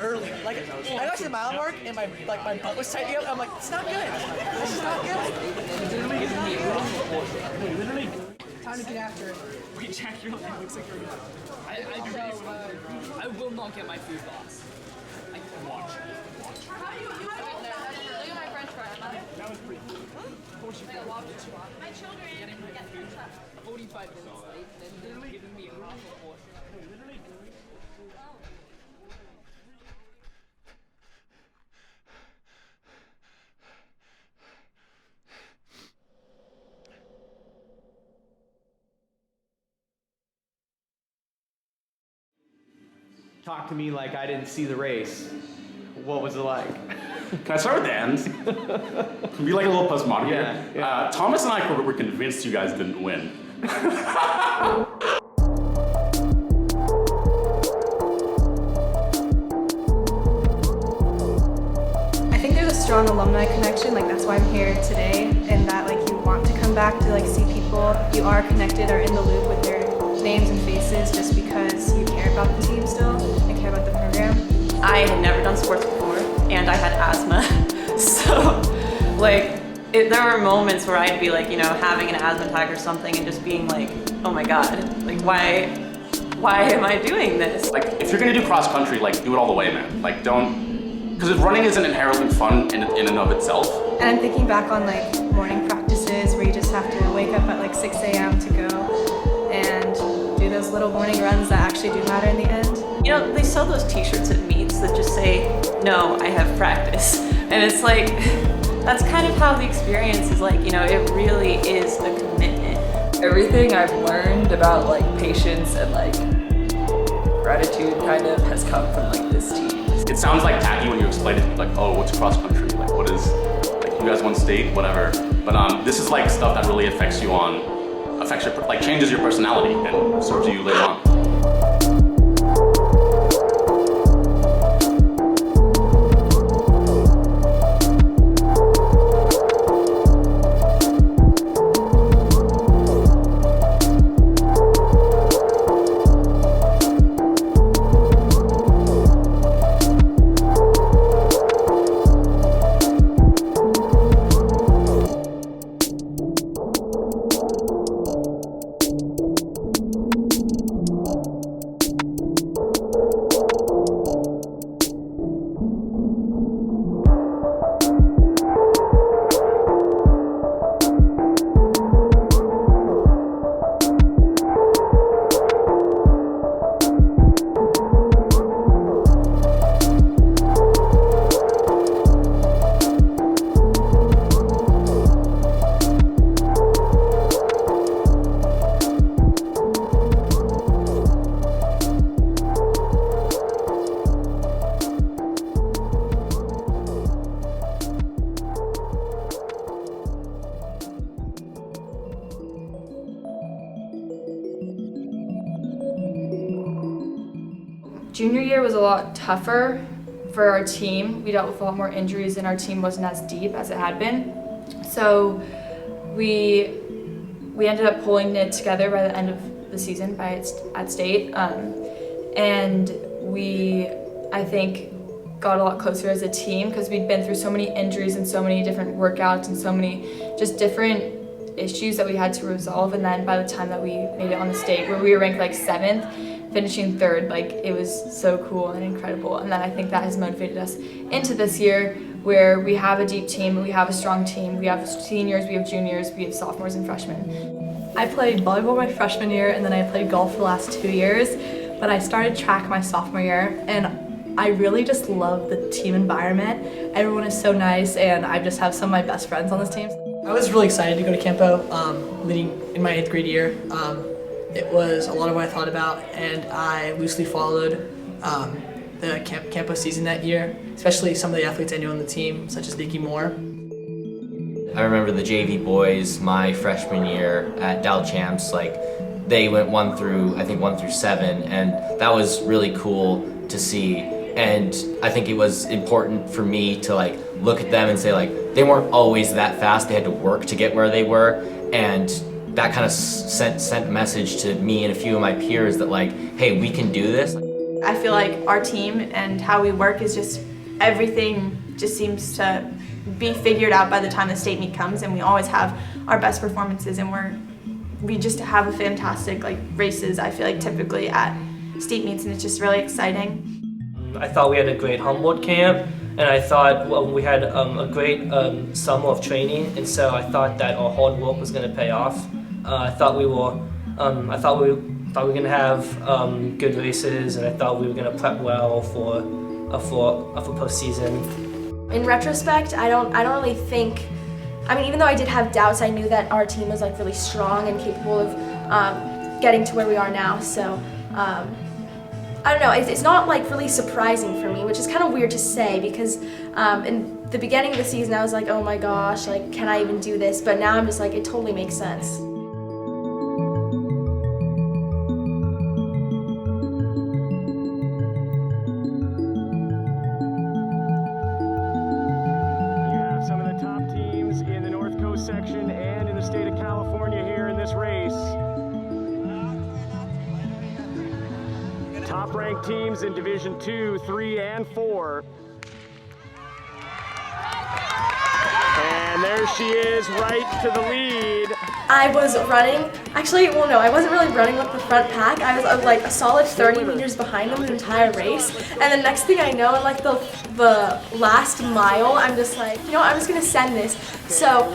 early. Like I got to the mile mark and my butt was tightening up. I'm like, it's not good. This is not good. Time to get after it. Wait, Jack, your leg looks like you're I will not get my food, boss. Watch. Look at my French fry. That was pretty cool. Like a lobster chop. My children Getting my get food French fries. 45 minutes late, then they're giving me half a portion. Talk to me like I didn't see the race. What was it like? Can I start with the end? Can be like a little postmodern here. Yeah. Thomas and I were convinced you guys didn't win. I think there's a strong alumni connection, like that's why I'm here today, and that like you want to come back to like see people you are connected or in the loop with their names and faces just because you care about the team still and care about the program. I had never done sports before and I had asthma. So like there were moments where I'd be like, you know, having an asthma attack or something and just being like, oh my God, like why am I doing this? Like, if you're gonna do cross country, like, do it all the way, man. Like, don't, because running isn't inherently fun in and of itself. And I'm thinking back on like morning practices where you just have to wake up at like 6 a.m. to go and do those little morning runs that actually do matter in the end. You know, they sell those t-shirts at meets that just say, no, I have practice. And it's like, that's kind of how the experience is like, you know, it really is a commitment. Everything I've learned about like patience and like gratitude kind of has come from like this team. It sounds like tacky when you explain it, like, oh, what's cross country? Like, what is, like, you guys won state, whatever. But this is like stuff that really affects your, like, changes your personality and serves you later on. Junior year was a lot tougher for our team. We dealt with a lot more injuries and our team wasn't as deep as it had been. So we ended up pulling it together by the end of the season at state. And we, I think, got a lot closer as a team because we'd been through so many injuries and so many different workouts and so many just different issues that we had to resolve. And then by the time that we made it on the state, where we were ranked like 7th, finishing 3rd, like it was so cool and incredible. And then I think that has motivated us into this year where we have a deep team, we have a strong team, we have seniors, we have juniors, we have sophomores and freshmen. I played volleyball my freshman year and then I played golf for the last 2 years, but I started track my sophomore year and I really just love the team environment. Everyone is so nice and I just have some of my best friends on this team. I was really excited to go to Campo leading in my 8th grade year. It was a lot of what I thought about, and I loosely followed the Campo season that year, especially some of the athletes I knew on the team, such as Nikki Moore. I remember the JV boys my freshman year at Dal Champs, like they went 1 through 7, and that was really cool to see. And I think it was important for me to like look at them and say like they weren't always that fast, they had to work to get where they were, and that kind of sent a message to me and a few of my peers that like, hey, we can do this. I feel like our team and how we work is just everything just seems to be figured out by the time the state meet comes, and we always have our best performances, and we just have a fantastic races, I feel like, typically at state meets, and it's just really exciting. I thought we had a great Humboldt camp, and I thought we had a great summer of training, and so I thought that our hard work was going to pay off. I thought we were going to have good races, and I thought we were going to prep well for postseason. In retrospect, I don't really think. I mean, even though I did have doubts, I knew that our team was really strong and capable of getting to where we are now. So I don't know. It's not really surprising for me, which is kind of weird to say because in the beginning of the season I was like, oh my gosh, can I even do this? But now I'm just it totally makes sense. Section and in the state of California here in this race. Top-ranked teams in Division 2, 3, and 4. And there she is, right to the lead. I was running, actually, well no, I wasn't really running with the front pack. I was a solid 30 meters behind them the entire race. And the next thing I know, in the last mile, I'm just I'm just gonna send this. So,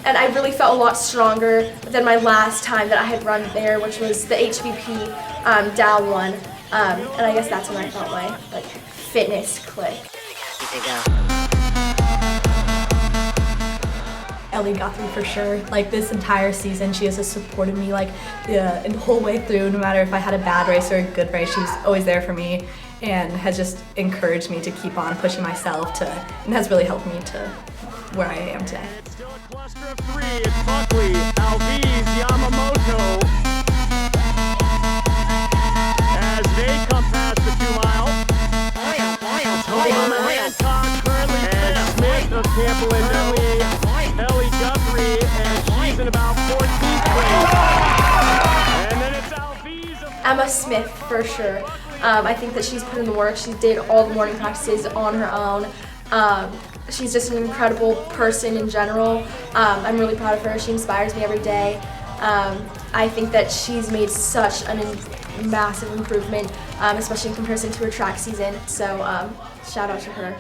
and I really felt a lot stronger than my last time that I had run there, which was the HVP Dow one. And I guess that's when I felt my fitness click. Ellie Guthrie for sure. This entire season, she has just supported me the whole way through. No matter if I had a bad race or a good race, she's always there for me and has just encouraged me to keep on pushing myself and has really helped me to where I am today. Still a cluster of 3. It's Buckley, Alviz, Yamamoto. As they come past the 2 mile. Hancock currently fifth. Smith of Campolindo. Ellie Guthrie, and she's in about 14th place. And then it's Alviz. Emma Smith for sure. I think that she's put in the work. She did all the morning practices on her own. She's just an incredible person in general. I'm really proud of her. She inspires me every day. I think that she's made such a massive improvement, especially in comparison to her track season. So shout out to her.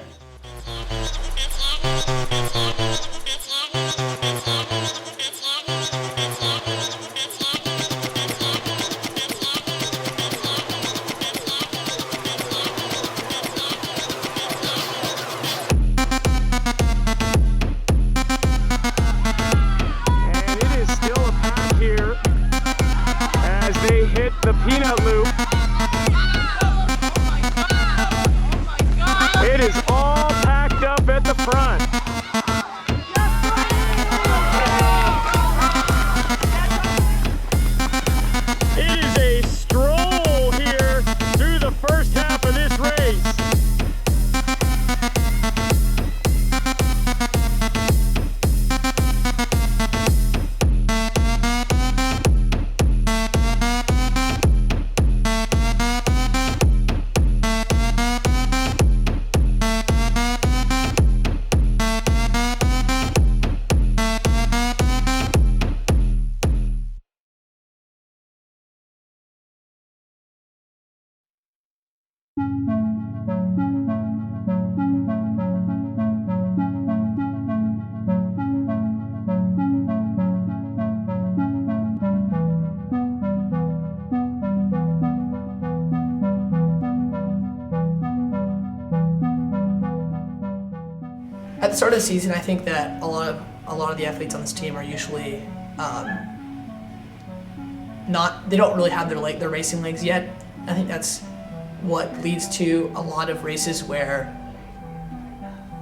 The peanut loop. It is all packed up at the front. It is a stroll here through the first half of this race. At the start of the season, I think that a lot of the athletes on this team are usually they don't really have their racing legs yet. I think that's what leads to a lot of races where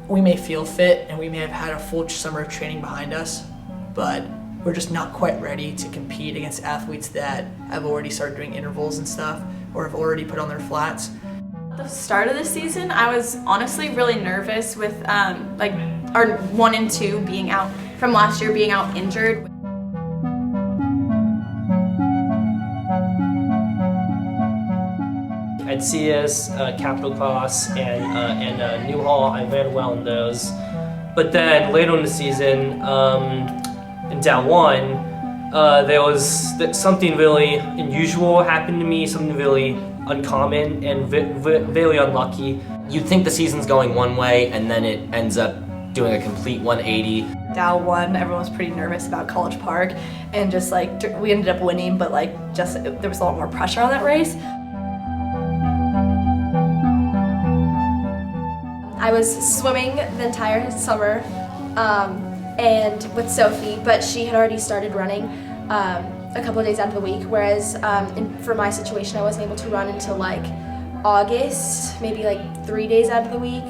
we may feel fit and we may have had a full summer of training behind us, but we're just not quite ready to compete against athletes that have already started doing intervals and stuff or have already put on their flats. At the start of the season, I was honestly really nervous with our 1 and 2 being out from last year, being out injured. at CS, Capital Cross, and Newhall. I ran well in those. But then later in the season, in Dow 1, there was something really unusual happened to me, something really uncommon and very unlucky. You'd think the season's going one way, and then it ends up doing a complete 180. Dow 1, everyone was pretty nervous about College Park, and just like we ended up winning, but like just there was a lot more pressure on that race. I was swimming the entire summer and with Sophie, but she had already started running a couple of days out of the week, whereas for my situation I wasn't able to run until like August, maybe like 3 days out of the week.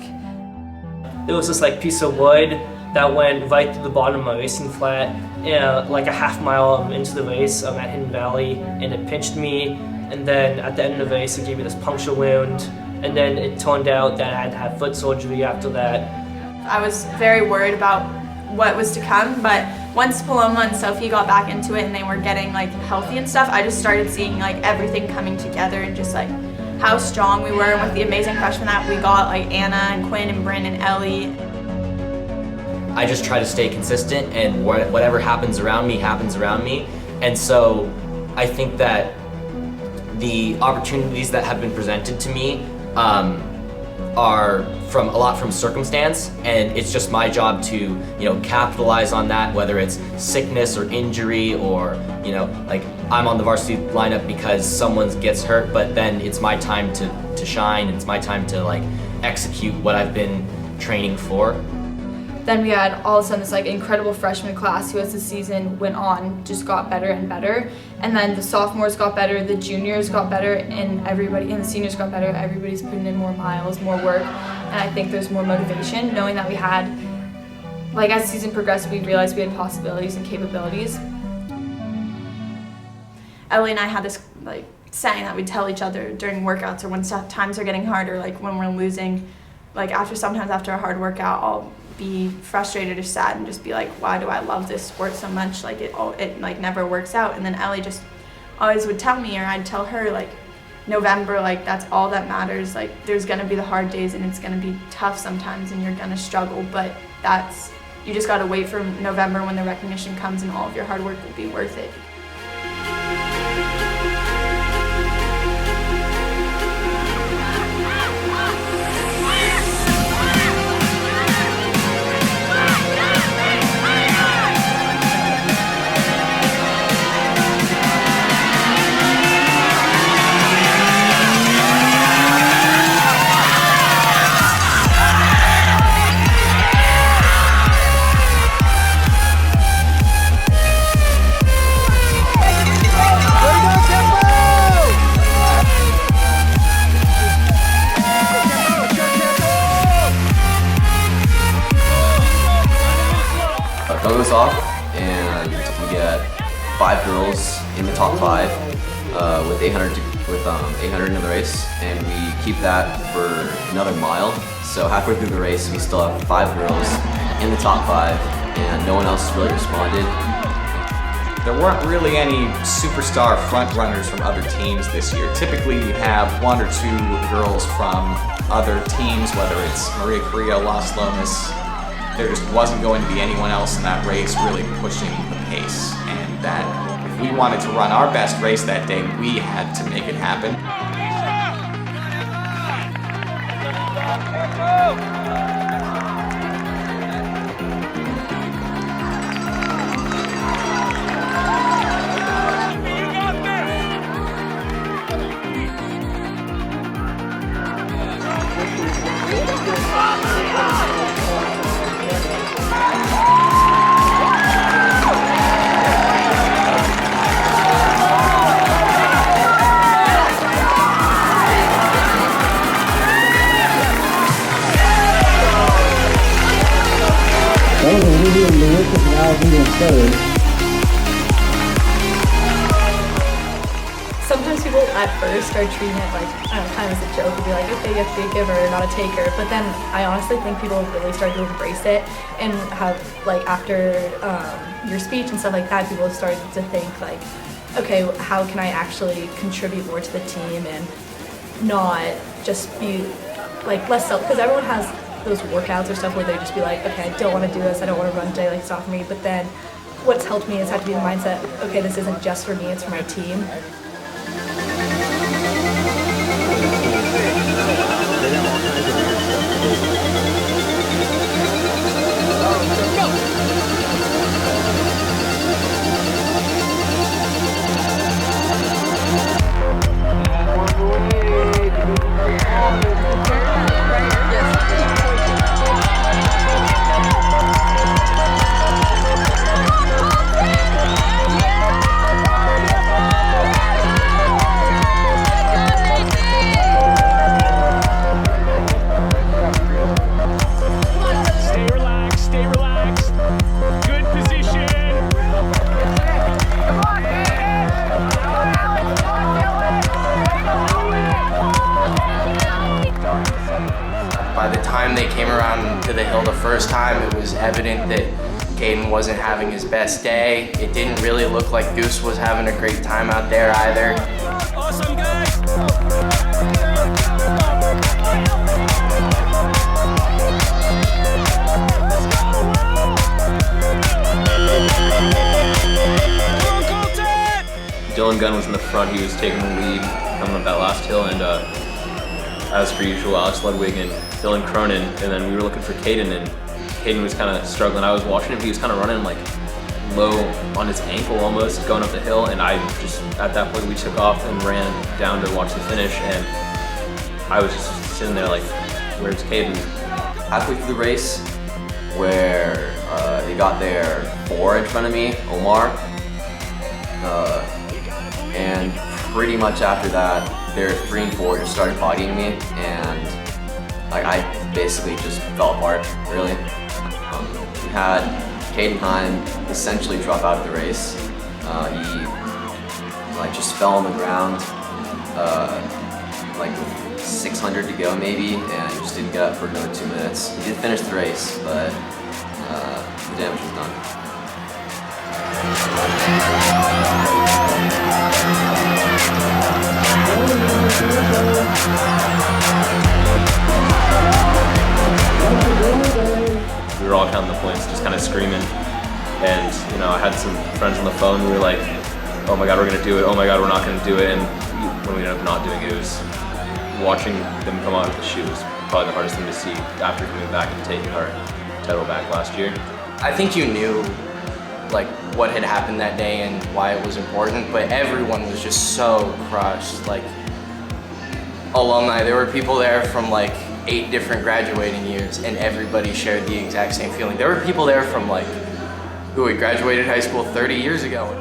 There was this like piece of wood that went right to the bottom of my racing flat, like a half mile into the race at Hidden Valley, and it pinched me, and then at the end of the race it gave me this puncture wound, and then it turned out that I had to have foot surgery after that. I was very worried about what was to come, but once Paloma and Sophie got back into it and they were getting like healthy and stuff, I just started seeing like everything coming together and just like how strong we were, and with the amazing freshmen that we got, like Anna and Quinn and Bryn and Ellie. I just try to stay consistent, and whatever happens around me happens around me. And so I think that the opportunities that have been presented to me are from a lot from circumstance, and it's just my job to capitalize on that, whether it's sickness or injury, or like I'm on the varsity lineup because someone gets hurt, but then it's my time to shine, and it's my time to like execute what I've been training for. Then we had all of a sudden this like incredible freshman class who, as the season went on, just got better and better. And then the sophomores got better, the juniors got better, and the seniors got better. Everybody's putting in more miles, more work, and I think there's more motivation knowing that we had, like as the season progressed, we realized we had possibilities and capabilities. Ellie and I had this like saying that we'd tell each other during workouts or when times are getting harder, like when we're losing, like sometimes after a hard workout, I'll be frustrated or sad and just be like, why do I love this sport so much? Like it like never works out. And then Ellie just always would tell me, or I'd tell her, like November, like that's all that matters. Like there's gonna be the hard days and it's gonna be tough sometimes and you're gonna struggle, but you just gotta wait for November when the recognition comes and all of your hard work will be worth it. Goes off, and we get 5 girls in the top 5 with 800 in the race, and we keep that for another mile. So halfway through the race, we still have 5 girls in the top 5, and no one else really responded. There weren't really any superstar front runners from other teams this year. Typically, you have 1 or 2 girls from other teams, whether it's Maria Correa, Las Lomas. There just wasn't going to be anyone else in that race really pushing the pace, and that if we wanted to run our best race that day, we had to make it happen. Sometimes people at first are treating it like, I don't know, kind of as a joke, would be like, okay, you have to be a giver, not a taker. But then I honestly think people really start to embrace it, and have, like, after your speech and stuff like that, people have started to think like, okay, how can I actually contribute more to the team? And not just be like less self, because everyone has those workouts or stuff where they just be like, okay, I don't want to do this, I don't want to run today, like it's not for me. But then what's helped me is have to be the mindset, okay, this isn't just for me, it's for my team. By the time they came around to the hill the first time, it was evident that Caden wasn't having his best day. It didn't really look like Goose was having a great time out there either. Awesome, guys! Dylan Gunn was in the front, he was taking the lead coming up that last hill, and as per usual, Alex Ludwig and Dylan Cronin, and then we were looking for Caden, and Caden was kind of struggling. I was watching him, he was kind of running like low on his ankle almost, going up the hill, and I just, at that point we took off and ran down to watch the finish, and I was just sitting there like, where's Caden? Halfway through the race, where he got there 4 in front of me, Omar, and pretty much after that, their 3 and 4 just started bodying me, and like I basically just fell apart, really. We had Caden Heim essentially drop out of the race. He like just fell on the ground, like with 600 to go maybe, and just didn't get up for another 2 minutes. He did finish the race, but the damage was done. We were all counting the points, just kind of screaming, and you know, I had some friends on the phone. We were like, "Oh my God, we're gonna do it! Oh my God, we're not gonna do it!" And when we ended up not doing it, it was watching them come out of the chute was probably the hardest thing to see after coming back and taking our title back last year. I think you knew like what had happened that day and why it was important, but everyone was just so crushed. Like alumni, there were people there from like 8 different graduating years, and everybody shared the exact same feeling. There were people there from like who had graduated high school 30 years ago.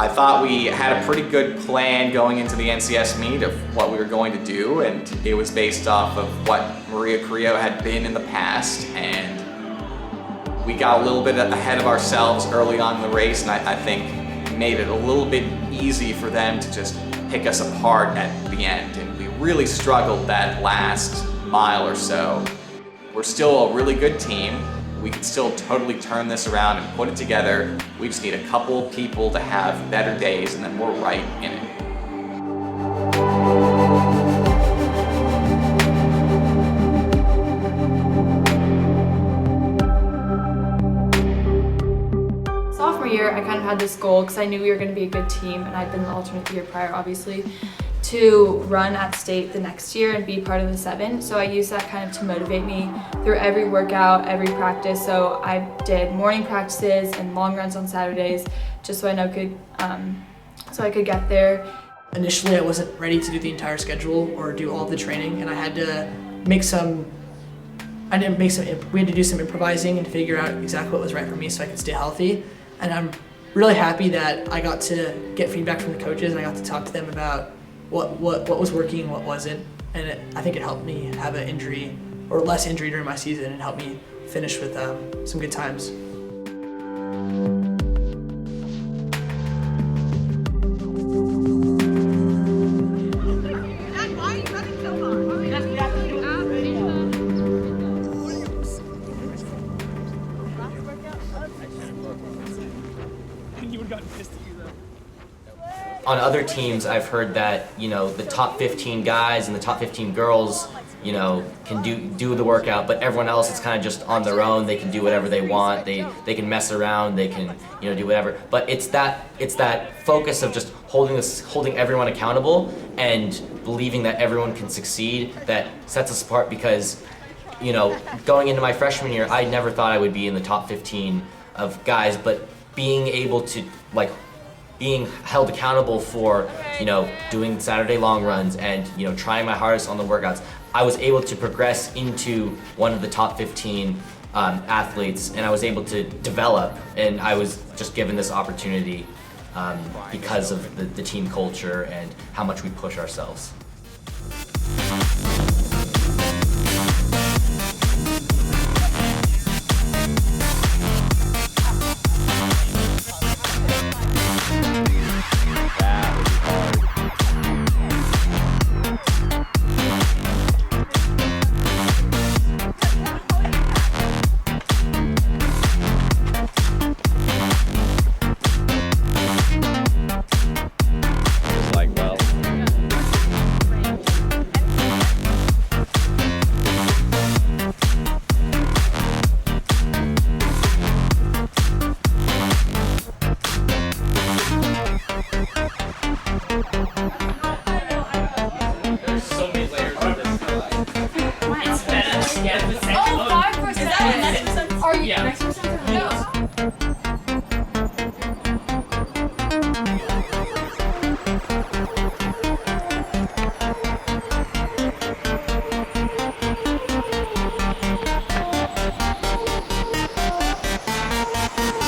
I thought we had a pretty good plan going into the NCS meet of what we were going to do, and it was based off of what Maria Carrillo had been in the past, and we got a little bit ahead of ourselves early on in the race, and I think made it a little bit easy for them to just pick us apart at the end, and we really struggled that last mile or so. We're still a really good team. We can still totally turn this around and put it together. We just need a couple people to have better days, and then we're right in it. Sophomore year, I kind of had this goal because I knew we were going to be a good team, and I'd been the alternate the year prior, obviously, to run at state the next year and be part of the 7. So I used that kind of to motivate me through every workout, every practice. So I did morning practices and long runs on Saturdays, just so I could get there. Initially, I wasn't ready to do the entire schedule or do all of the training, and I had to make some. We had to do some improvising and figure out exactly what was right for me so I could stay healthy. And I'm really happy that I got to get feedback from the coaches and I got to talk to them about what was working and what wasn't. And I think it helped me have an injury or less injury during my season and helped me finish with some good times. On other teams, I've heard that, you know, the top 15 guys and the top 15 girls, you know, can do the workout, but everyone else is kind of just on their own. They can do whatever they want. They can mess around. They can, you know, do whatever. But it's that focus of just holding everyone accountable and believing that everyone can succeed that sets us apart. Because, you know, going into my freshman year, I never thought I would be in the top 15 of guys, but being able to being held accountable for, you know, doing Saturday long runs and, you know, trying my hardest on the workouts, I was able to progress into one of the top 15 athletes, and I was able to develop, and I was just given this opportunity because of the team culture and how much we push ourselves.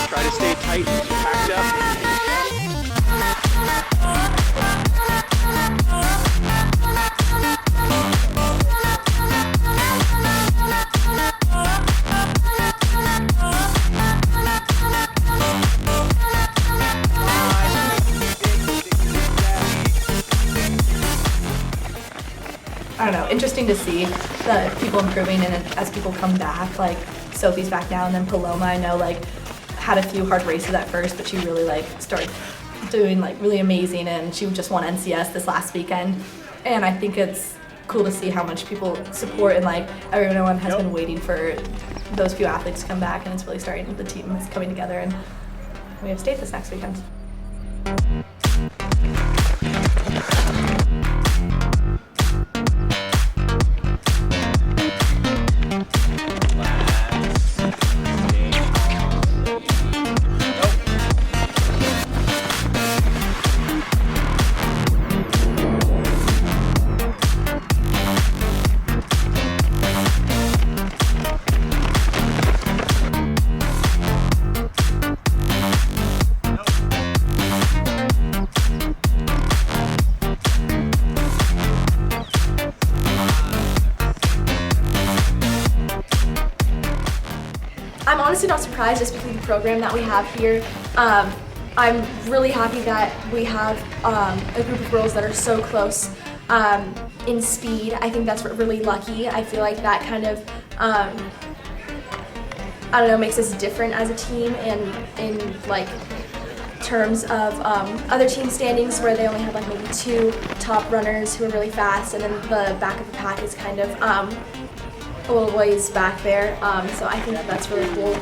Try to stay tight, packed up. I don't know, interesting to see the people improving, and as people come back, like Sophie's back now, and then Paloma, I know, like, had a few hard races at first, but she really started doing really amazing, and she just won NCS this last weekend. And I think it's cool to see how much people support, and everyone has been waiting for those few athletes to come back, and it's really starting, the team is coming together, and we have state this next weekend. not surprised just because of the program that we have here. I'm really happy that we have a group of girls that are so close in speed. I think that's really lucky. I feel like that kind of, I don't know, makes us different as a team and in like terms of other team standings where they only have like maybe 2 top runners who are really fast, and then the back of the pack is kind of a little ways back there. So I think that's really cool.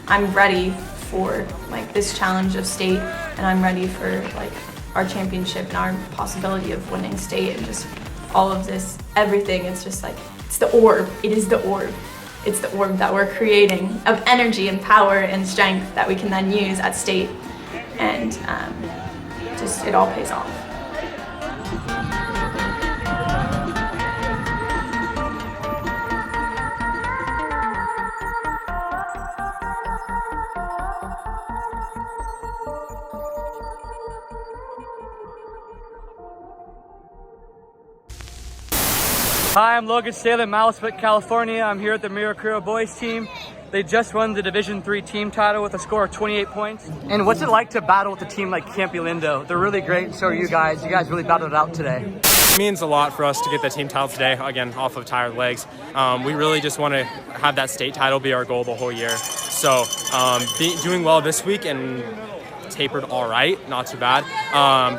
I'm ready for like this challenge of state, and I'm ready for like our championship and our possibility of winning state and just all of this, everything. It's just like, it's the orb. It is the orb. It's the orb that we're creating of energy and power and strength that we can then use at state, and just it all pays off. Hi, I'm Logan Salem, Malispet, California. I'm here at the Maria Creo boys team. They just won the Division III team title with a score of 28 points. And what's it like to battle with a team like Campolindo? They're really great, and so are you guys. You guys really battled it out today. It means a lot for us to get the team title today, again, off of tired legs. We really just want to have that state title be our goal the whole year. So doing well this week and tapered all right, not too bad.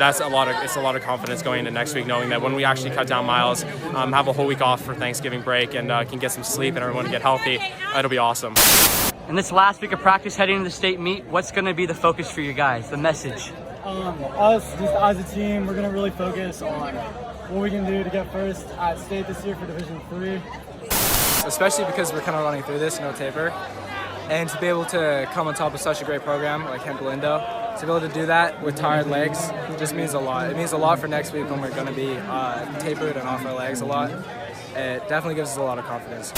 It's a lot of confidence going into next week, knowing that when we actually cut down miles, have a whole week off for Thanksgiving break, and can get some sleep and everyone get healthy, it'll be awesome. In this last week of practice heading into the state meet, what's going to be the focus for you guys, the message? Us, just as a team, we're going to really focus on what we can do to get first at state this year for Division III. Especially because we're kind of running through this, no taper. And to be able to come on top of such a great program like Campolindo, to be able to do that with tired legs just means a lot. It means a lot for next week when we're going to be tapered and off our legs a lot. It definitely gives us a lot of confidence.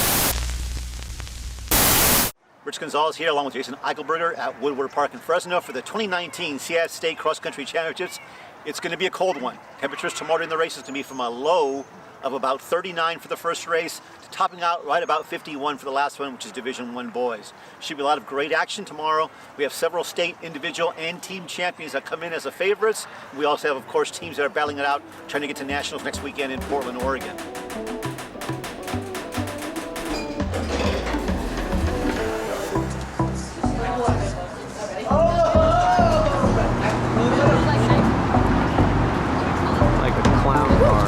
Rich Gonzalez here along with Jason Eichelberger at Woodward Park in Fresno for the 2019 CIAT State Cross Country Championships. It's going to be a cold one. Temperatures tomorrow in the race is going to be from a low of about 39 for the first race to topping out right about 51 for the last one, which is Division I boys. Should be a lot of great action tomorrow. We have several state, individual, and team champions that come in as the favorites. We also have, of course, teams that are battling it out, trying to get to nationals next weekend in Portland, Oregon. Like a clown car.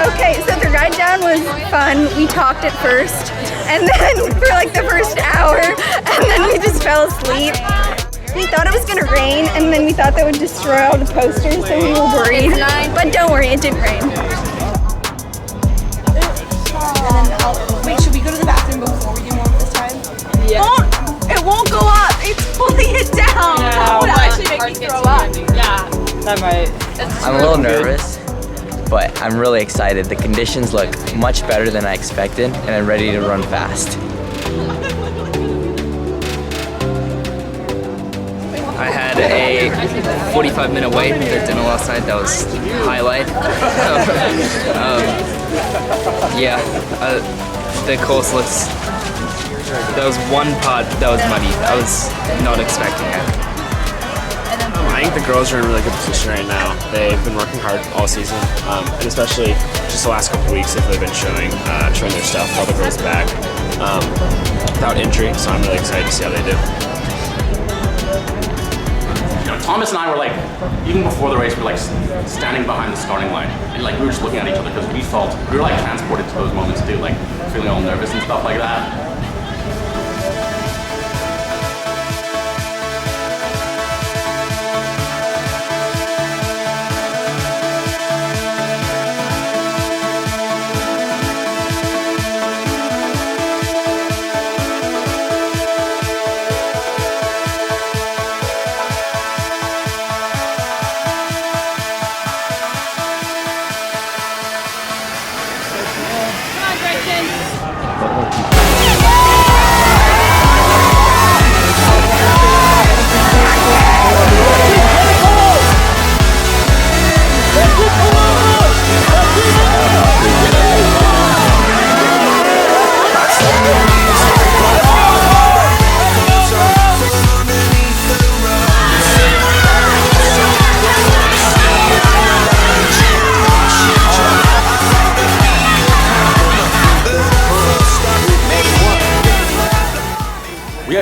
Okay, so the ride down was fun. We talked at first, and then for like the first hour, and then we just fell asleep. We thought it was gonna rain, and then we thought that would destroy all the posters, so we were worried. But don't worry, it didn't rain. Wait, should we go to the bathroom before we do more this time? Yeah. It won't go up. It's pulling it down. That would actually make me throw up. Yeah. That might. I'm a little nervous, but I'm really excited. The conditions look much better than I expected, and I'm ready to run fast. I had a 45-minute wait at dinner last night. That was highlight. The course looks That was one pod that was muddy. I was not expecting it. I think the girls are in a really good position right now. They've been working hard all season, and especially just the last couple weeks they've really been showing their stuff, all the girls back, without injury, so I'm really excited to see how they do. Thomas and I were like, even before the race, we were like standing behind the starting line, and like we were just looking at each other because we were like transported to those moments too, like feeling all nervous and stuff like that.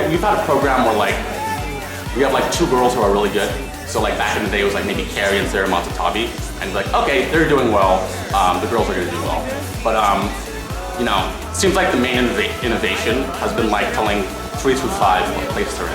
We've had a program where like we have like two girls who are really good. So like back in the day it was like maybe Carrie and Sarah Matatabi, and like okay, they're doing well. The girls are gonna do well. But you know, it seems like the main innovation has been like telling 3 through 5 what place they're in.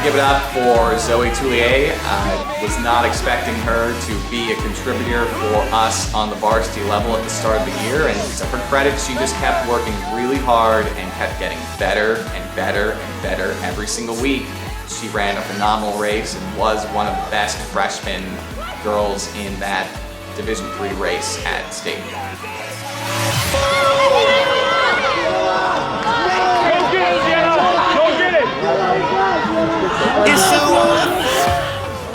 Give it up for Zoe Toulier. I was not expecting her to be a contributor for us on the varsity level at the start of the year, and to her credit, she just kept working really hard and kept getting better and better and better every single week. She ran a phenomenal race and was one of the best freshman girls in that Division III race at state.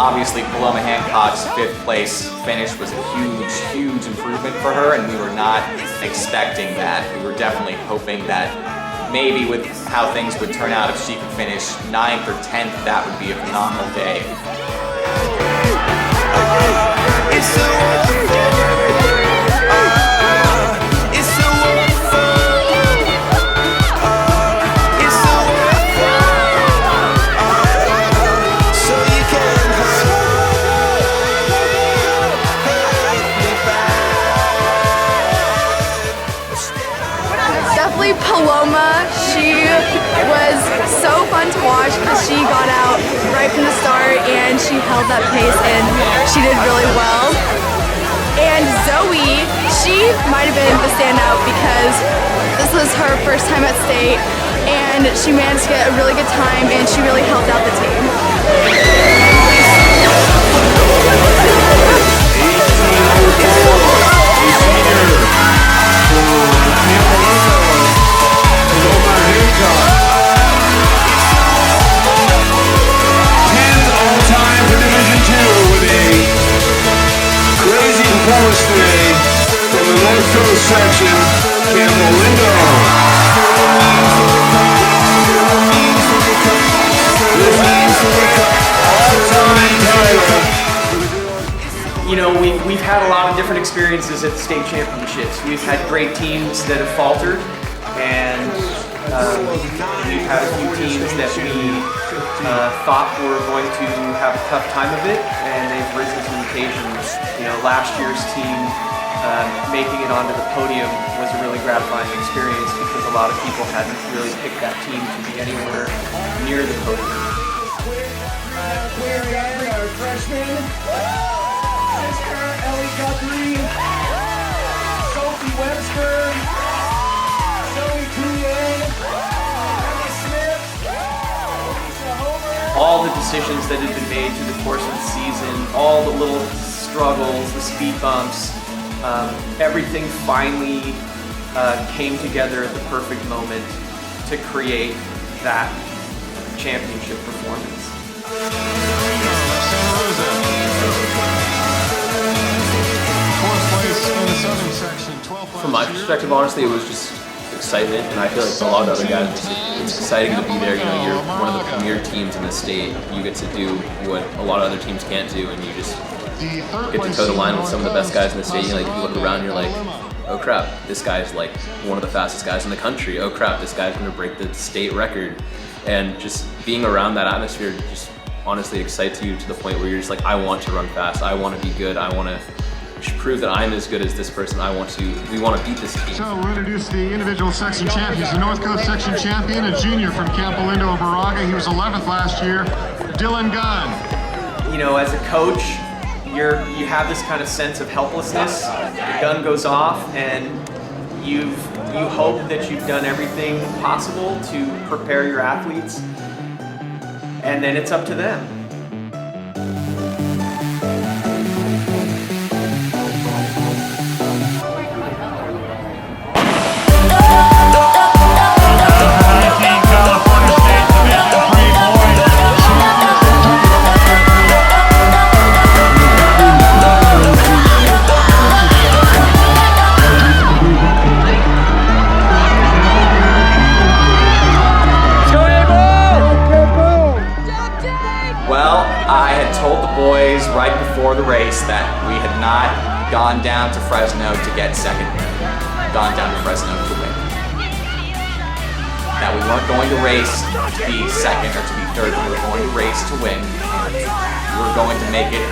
Obviously, Paloma Hancock's 5th place finish was a huge, huge improvement for her, and we were not expecting that. We were definitely hoping that maybe with how things would turn out, if she could finish 9th or 10th, that would be a phenomenal day. Paloma, she was so fun to watch because she got out right from the start and she held that pace and she did really well. And Zoe, she might have been the standout because this was her first time at state and she managed to get a really good time and she really helped out the team. Today from the West Coast section, Campolindo. You know, we've had a lot of different experiences at the state championships. We've had great teams that have faltered, and we've had a few teams that we thought were going to have a tough time of it, and they've risen to the occasion. You know, last year's team making it onto the podium was a really gratifying experience because a lot of people hadn't really picked that team to be anywhere near the podium. We're in our freshman, sister Ellie Guthrie, Sophie Webster, Zoe Toulier, Emma Smith, Lisa Homer. All the decisions that had been made through the course of the season, all the little struggles, the speed bumps, everything finally came together at the perfect moment to create that championship performance. From my perspective, honestly, it was just excitement, and I feel like for a lot of other guys, it's exciting to be there. You know, you're one of the premier teams in the state. You get to do what a lot of other teams can't do, and you just get to toe the line with some of the best guys in the state. You look around, and you're like, oh crap, this guy's like one of the fastest guys in the country. Oh crap, this guy's gonna break the state record. And just being around that atmosphere just honestly excites you to the point where you're just like, I want to run fast. I want to be good. I want to prove that I'm as good as this person. We want to beat this team. So we'll introduce the individual section champions. The North Coast section champion, a junior from Campolindo of Moraga. He was 11th last year, Dylan Gunn. You know, as a coach, you have this kind of sense of helplessness. The gun goes off, and you hope that you've done everything possible to prepare your athletes, and then it's up to them. Right before the race that we had not gone down to Fresno to get second, gone down to Fresno to win. That we weren't going to race to be second or to be third, we were going to race to win. We were going to make it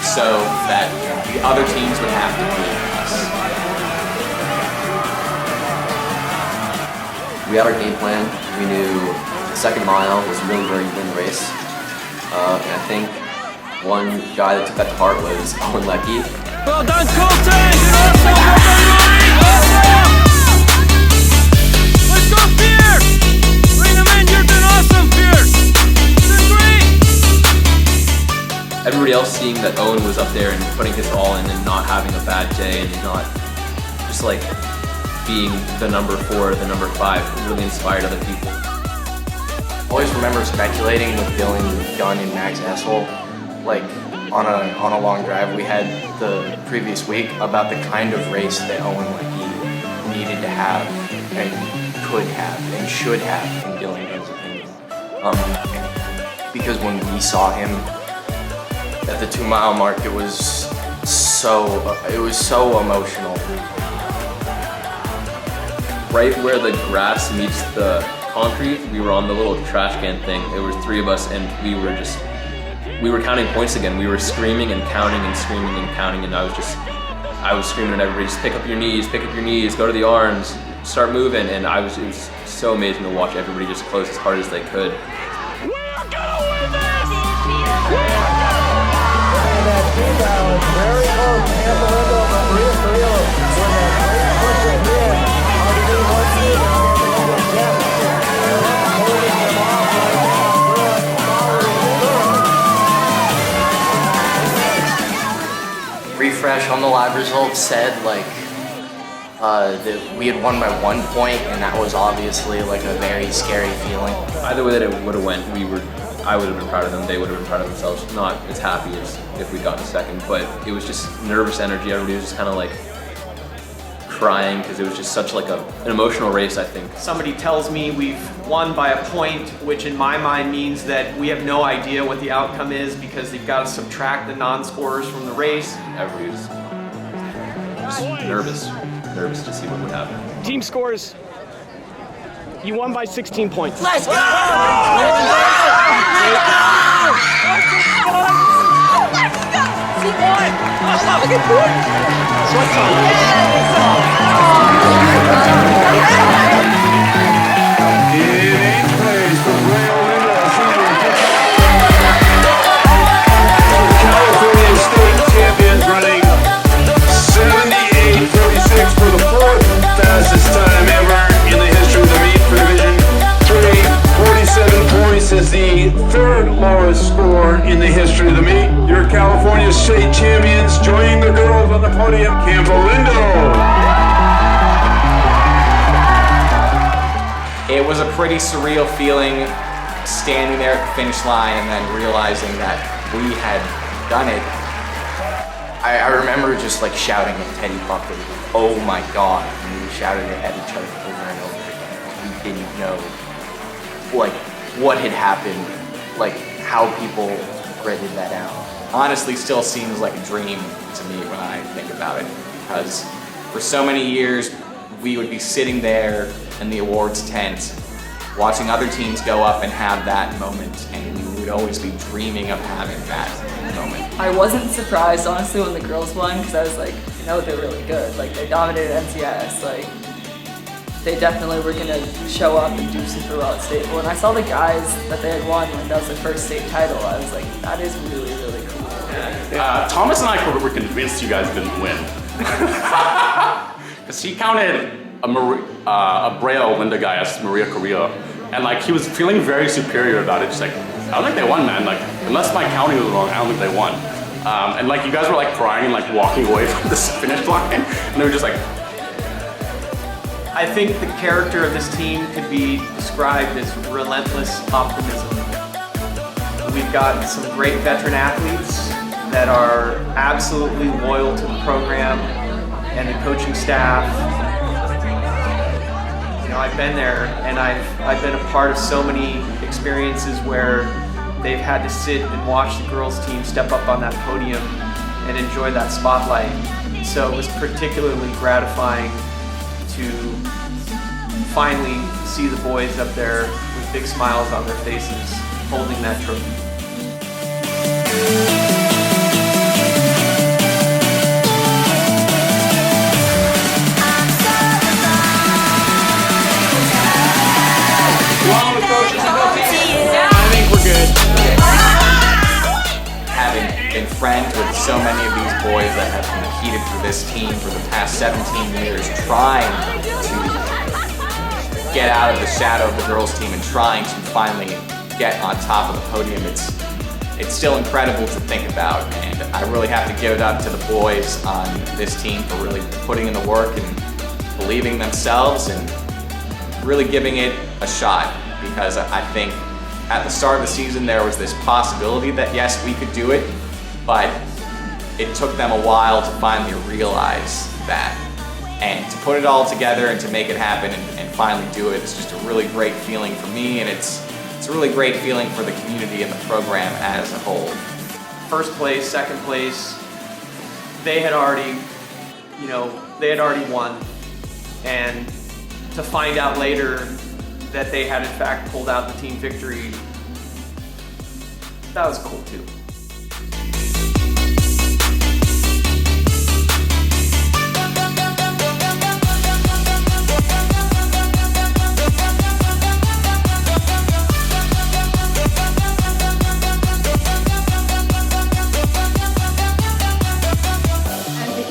so that the other teams would have to beat us. We had our game plan. We knew the second mile was really where you win the race. And I think one guy that took that to heart was Owen Leckie. Well done, Colton! Let's go, Pierre! Bring him in, you've been awesome, Pierre! You've been great! Everybody else seeing that Owen was up there and putting his all in and not having a bad day and not just like being the number 4, the number 5, really inspired other people. I always remember speculating with Dylan Gunn and Max Essel, like on a long drive we had the previous week about the kind of race that Owen Leckie needed to have and could have and should have in Dylan Gunn's opinion. Because when we saw him at the 2 mile mark, it was so emotional. Right where the grass meets the concrete, we were on the little trash can thing. There was 3 of us, and we were counting points again. We were screaming and counting and screaming and counting, and I was screaming at everybody, just pick up your knees, go to the arms, start moving, and it was so amazing to watch everybody just close as hard as they could. Refresh on the live results said that we had won by 1 point, and that was obviously like a very scary feeling. Either way that it would have went, I would have been proud of them, they would have been proud of themselves. Not as happy as if we'd gotten second, but it was just nervous energy. Everybody was just kind of like crying because it was just such like an emotional race, I think. Somebody tells me we've won by a point, which in my mind means that we have no idea what the outcome is because they've got to subtract the non-scorers from the race. Everybody was just nervous to see what would happen. Team scores. You won by 16 points. Let's go! California State champions running 78:46 for the 4th fastest time ever in the history of the meet for Division 3. 47 points is the 3rd lowest score in the history of the meet. Your California State champions joining the girls on the podium, Campolindo. was a pretty surreal feeling standing there at the finish line and then realizing that we had done it. I remember just like shouting at Teddy Buckley, "Oh my God!" And we shouted it at each other over and over again. We didn't know like what had happened, like how people graded that out. Honestly, still seems like a dream to me when I think about it, because for so many years we would be sitting there in the awards tent watching other teams go up and have that moment, and we would always be dreaming of having that moment. I wasn't surprised, honestly, when the girls won, because I was like, you know, they're really good. Like, they dominated NCS. Like, they definitely were going to show up and do super well at state. But when I saw the guys that they had won, when that was their first state title, I was like, that is really, really cool. Thomas and I were convinced you guys didn't win. Because he counted a Braille Linda guy as Maria Correa, and like he was feeling very superior about it. Just like, I don't think they won, man. Like, unless my counting was wrong, I don't think they won. And like you guys were like crying and like walking away from this finish line, and they were just like. I think the character of this team could be described as relentless optimism. We've got some great veteran athletes that are absolutely loyal to the program and the coaching staff. You know, I've been there, and I've been a part of so many experiences where they've had to sit and watch the girls team step up on that podium and enjoy that spotlight. So it was particularly gratifying to finally see the boys up there with big smiles on their faces holding that trophy. I think we're good. Having been friends with so many of these boys that have competed for this team for the past 17 years, trying to get out of the shadow of the girls team and trying to finally get on top of the podium, it's still incredible to think about, and I really have to give it up to the boys on this team for really putting in the work and believing themselves and really giving it a shot, because I think at the start of the season there was this possibility that yes, we could do it, but it took them a while to finally realize that. And to put it all together and to make it happen and finally do it, it's just a really great feeling for me, and it's a really great feeling for the community and the program as a whole. First place, second place, they had already won, and to find out later that they had in fact pulled out the team victory, that was cool too.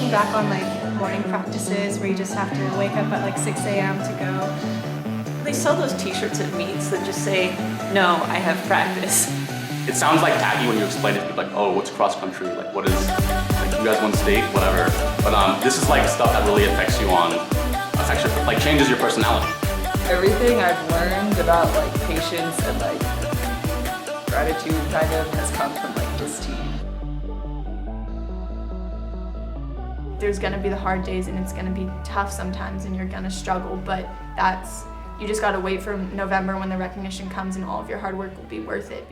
Back on like morning practices where you just have to wake up at like 6 a.m. to go. They sell those t-shirts at meets that just say, "No, I have practice." It sounds like tacky when you explain it. People like, oh, what's cross country? Like, what is? Like, you guys won state, whatever. But this is like stuff that really affects you like changes your personality. Everything I've learned about like patience and like gratitude kind of has come from like this team. There's gonna be the hard days and it's gonna be tough sometimes and you're gonna struggle, but you just gotta wait for November when the recognition comes and all of your hard work will be worth it.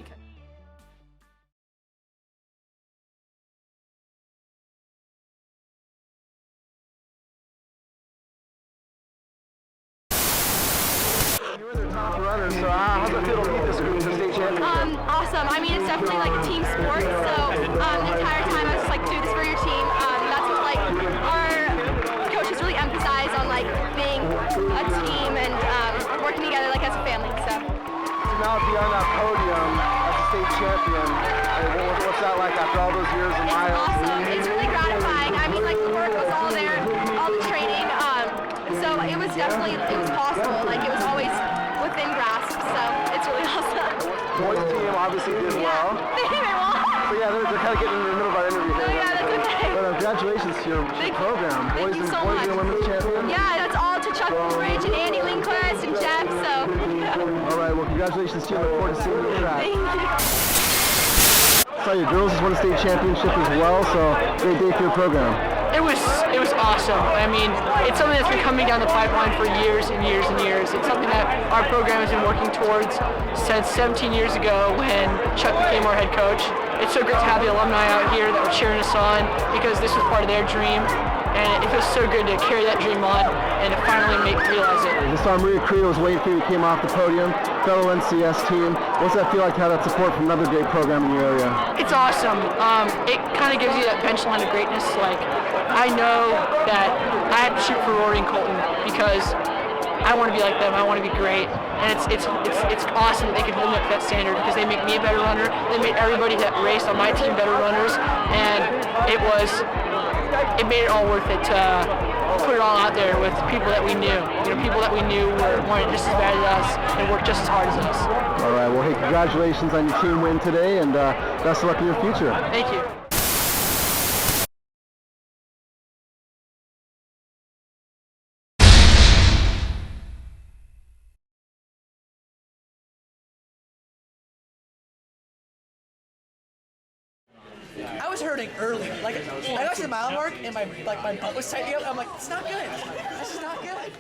So how's it feel to lead this group to the state championship? Awesome. I mean, it's definitely like a team sport. So the entire time I was just like, do this for your team. That's what like our coaches really emphasize on like being a team and working together like as a family. So now to be on that podium as a state champion, what's that like after all those years of miles? It's awesome. It's really gratifying. I mean, like the work was all there, all the training. So it was possible. Like it was always within grasp, so it's really awesome. Boys team obviously did well. They won. So yeah, they're kind of getting in the middle of our interview here. Yeah, that's okay. But congratulations to your program. Thank you so much. and women's champion. Yeah, that's all to Chuck Bridge and Andy Lindquist and Jeff, so Congratulations to you. Look forward to seeing you track. So your girls just won a state championship as well, so great day for your program. It was awesome. I mean, it's something that's been coming down the pipeline for years and years and years. It's something that our program has been working towards since 17 years ago when Chuck became our head coach. It's so great to have the alumni out here that were cheering us on because this was part of their dream. And it feels so good to carry that dream on and to finally realize it. I saw Maria Correa was waiting for you, came off the podium, fellow NCS team. What's that feel like to have that support from another great program in your area? It's awesome. It kind of gives you that bench line of greatness. Like, I know that I have to shoot for Rory and Colton because I want to be like them. I want to be great. And it's awesome that they can hold me up to that standard because they make me a better runner. They made everybody that raced on my team better runners. And it made it all worth it to put it all out there with people that we knew. People that we knew wanted just as bad as us and worked just as hard as us. All right, well, hey, congratulations on your team win today, and best of luck in your future. Thank you. I was hurting early. I got to the mile mark and my butt was tightening up. I'm like, it's not good. This is not good.